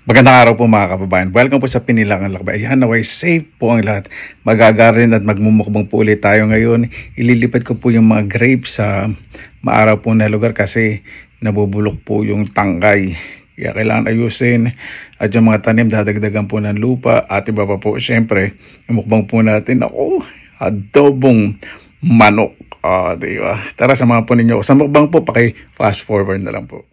Magandang araw po mga kababayan. Welcome po sa Pinilangan Lakbay. Ayan, naway safe po ang lahat. Mag-garden at magmumukbang po ulit tayo ngayon. Ililipat ko po yung mga grapes sa maaraw po na lugar kasi nabubulok po yung tangkay. Kaya kailangan ayusin. At yung mga tanim, dadagdagan po ng lupa. At iba pa po, syempre, mukbang po natin. Ako, adobong manok. Diba? Tara, samahan po ninyo. Sa mukbang po, paki-fast forward na lang po.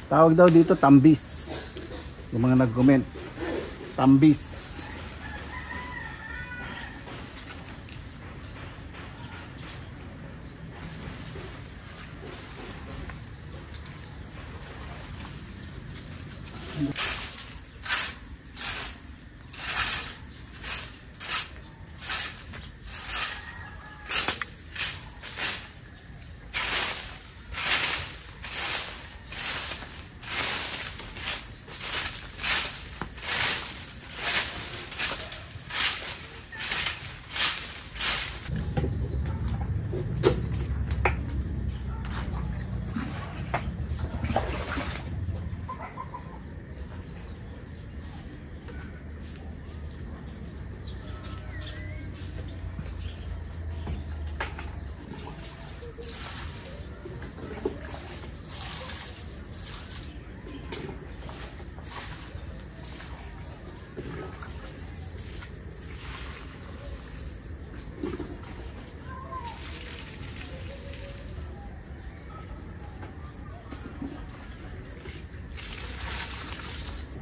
Tawag daw dito tambis. Yung mga nag-comment, tambis.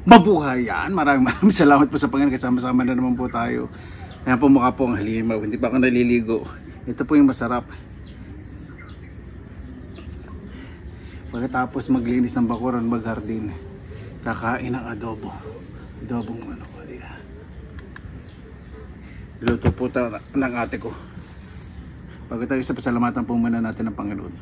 Mabuhay yan. Maraming salamat po sa Panginoon. Kasama-sama na naman po tayo. Ayan po mukha po ang halimaw. Hindi pa ako naliligo. Ito po yung masarap. Pagkatapos maglinis ng bakuran, maghardin, kakain ng adobo. Adobong manok. Luto po ng ate ko. Bago tayo sa pasalamatan po muna natin ng Panginoon.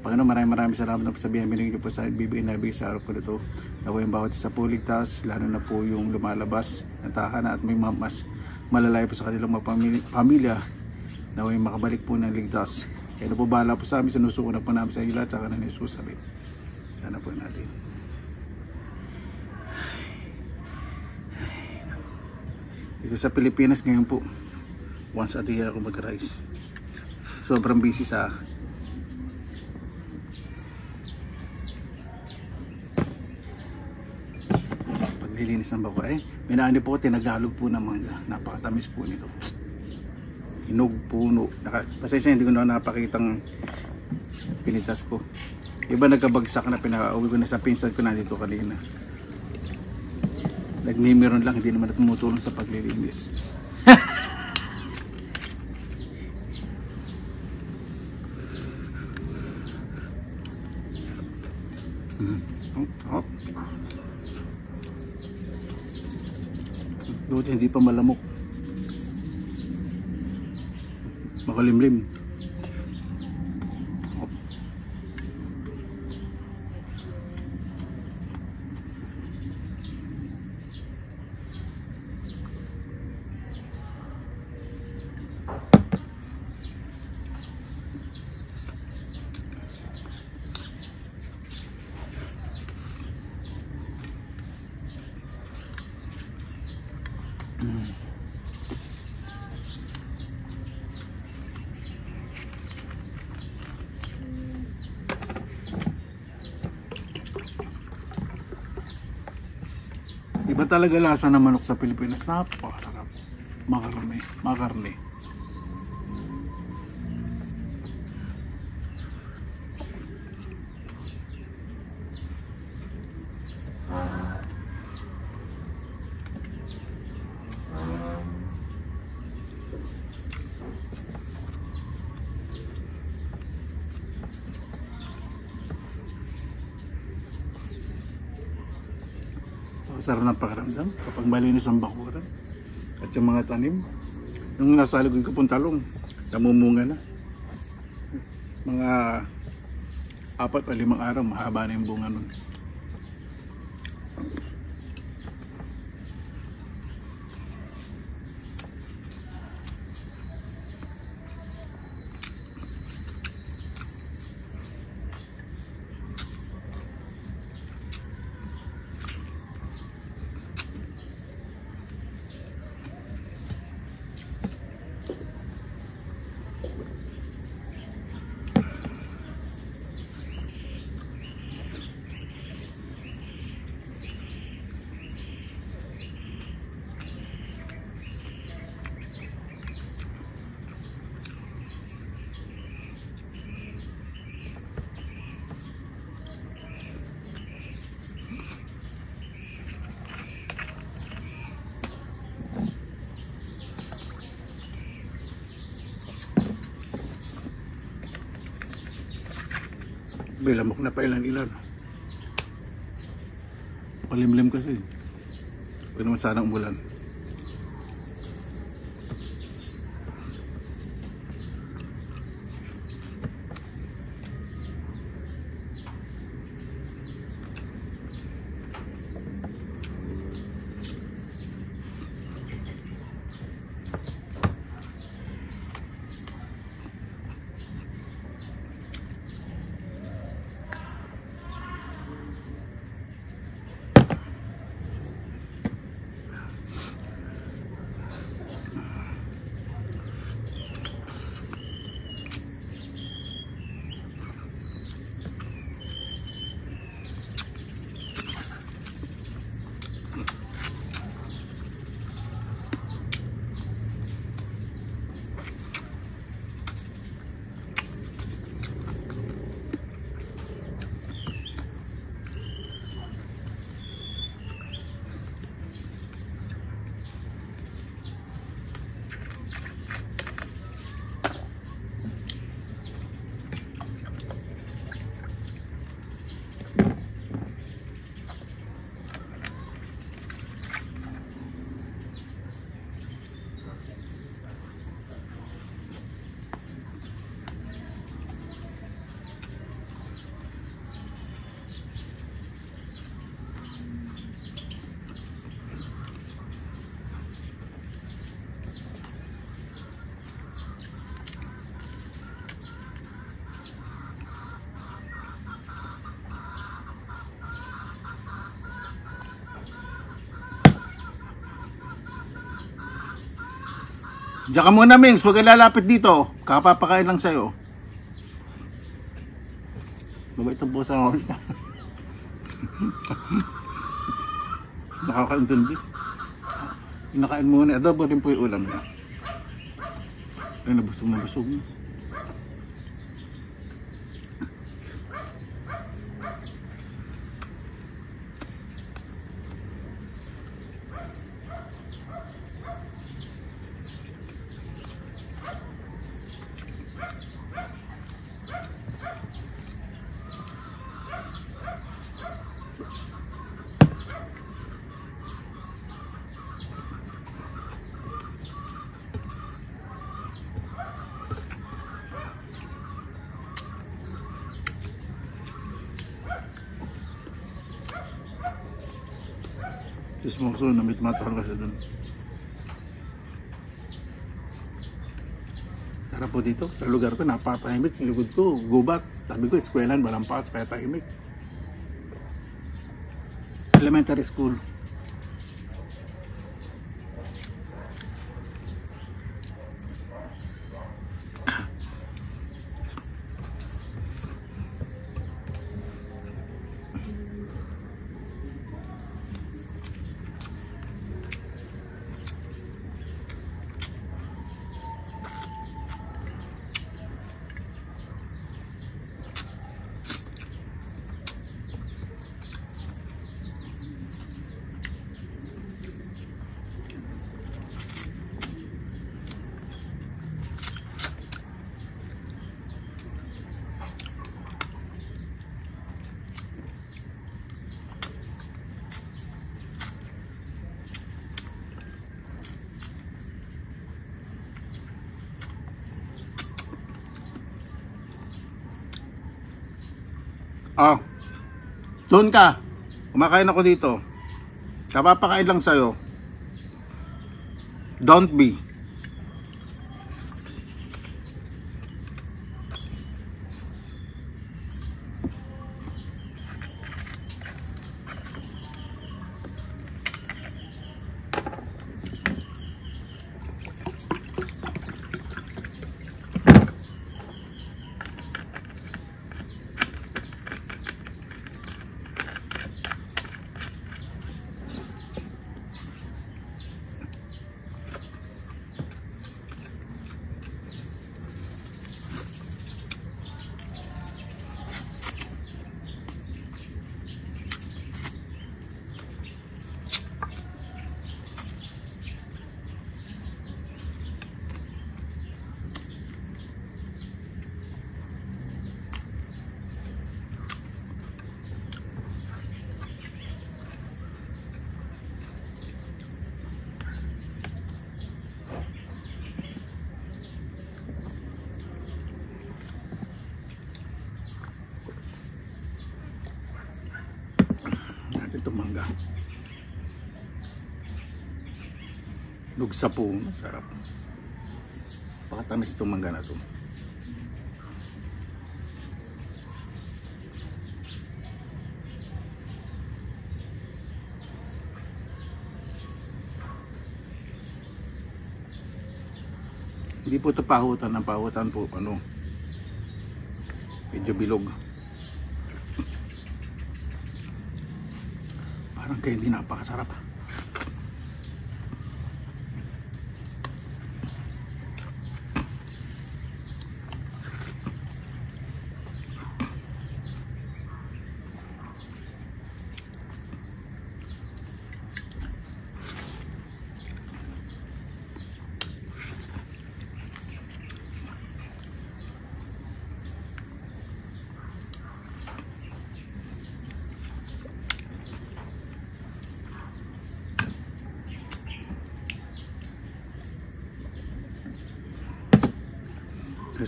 Panginoon, maraming salamat na po sa biyaya binigay niyo po sa bibigay na bigay sa araw po nito. Nawa yung bawat isa po ligtas, lalo na po yung lumalabas ng tahanan at may mas malalayo po sa kanilang mga pamilya. Nawa yung makabalik po ng ligtas. Kaya na po bahala po sa amin, sinusuko na po namin sa iyo lahat sa kanan ni Jesus. Sana po natin. Dito sa Pilipinas ngayon po, once a day ako mag-rice. Sobrang busy sa paglilinis ng bako. May naani po tinagalog po ng mangga. Napakatamis po nito. Hinog puno. Pasensya, hindi ko na napakitang pinitas ko. Iba nagkabagsak na pinaka-uwi ko na sa pinsan ko na dito kanina. Nagmimiron lang, hindi naman na tumutulong sa paglilinis. Doon hindi pa malamok, makalimlim. Iba talaga lasa ng manok sa Pilipinas. Napakasarap. Makarne. Sarap ng pakiramdam kapag malinis ang bakuran at yung mga tanim. Nung nasa likod ko pong talong, namumunga na. Mga 4 o 5 araw, mahaba na yung bunga nun. May lamok na pa ilan. Palimlim kasi. Huwag naman sanang umulan. Diyan ka muna, Mings. Huwag ka lalapit dito. Kapapakain lang sa'yo. Mabait ang pusa ko. Nakakaintindi. Nakain muna. Adobo rin po yung ulam niya. Ay, nabusog na busog na. Diyos mo so, namit matahal ka siya dun. Sarap po dito. Sa lugar ko, napatahimik. Yung lugod ko, gubat. Sabi ko, eskwelahan, walang paas, kaya tahimik. Elementary school. Oh, doon ka. Kumakain ako dito. Kapapakain lang sa'yo. Don't be. Itong mangga. Lugsa po, masarap. Pakatamis itong mangga na to. Hindi po ito pahutan. Ang pahutan po, ano, medyo bilog. Parang kaya hindi napakasarap.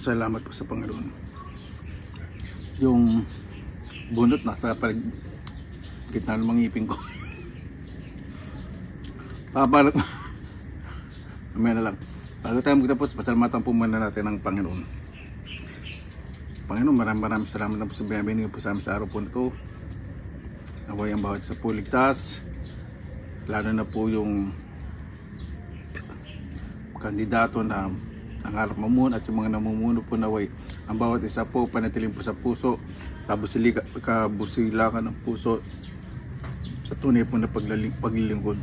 Salamat po sa Panginoon. Yung bunot nasa gitna ng mga ngipin ko. Papalat. Mamaya na lang. Bago tayo magtapos, pasalamatan po muna natin ang Panginoon. Panginoon, maraming salamat na po sa binibigay po sa amin sa araw po nito. Naway ang bawat sa po ligtas. Lalo na po yung kandidato na nangarap mamuno at yung mga namumuno po naway ang bawat isa po panatiling po sa puso, kabusilakan ng puso sa tunay po na paglilingkod.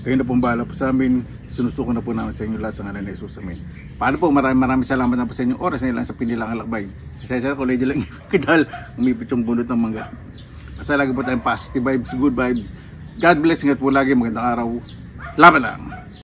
Kayo na pong bahala po sa amin, sinusuko na po namin sa inyo lahat sa ngalan ni Jesus. Amen. Paano po, maraming salamat na po sa inyong oras na ilang sa Pinilangang Lakbay. Kasi ko lady lang dahil umipit yung bunot ng mangga. Basta lagi po tayong positive vibes, good vibes. God bless, ingat po lagi, magandang araw. Laban lang!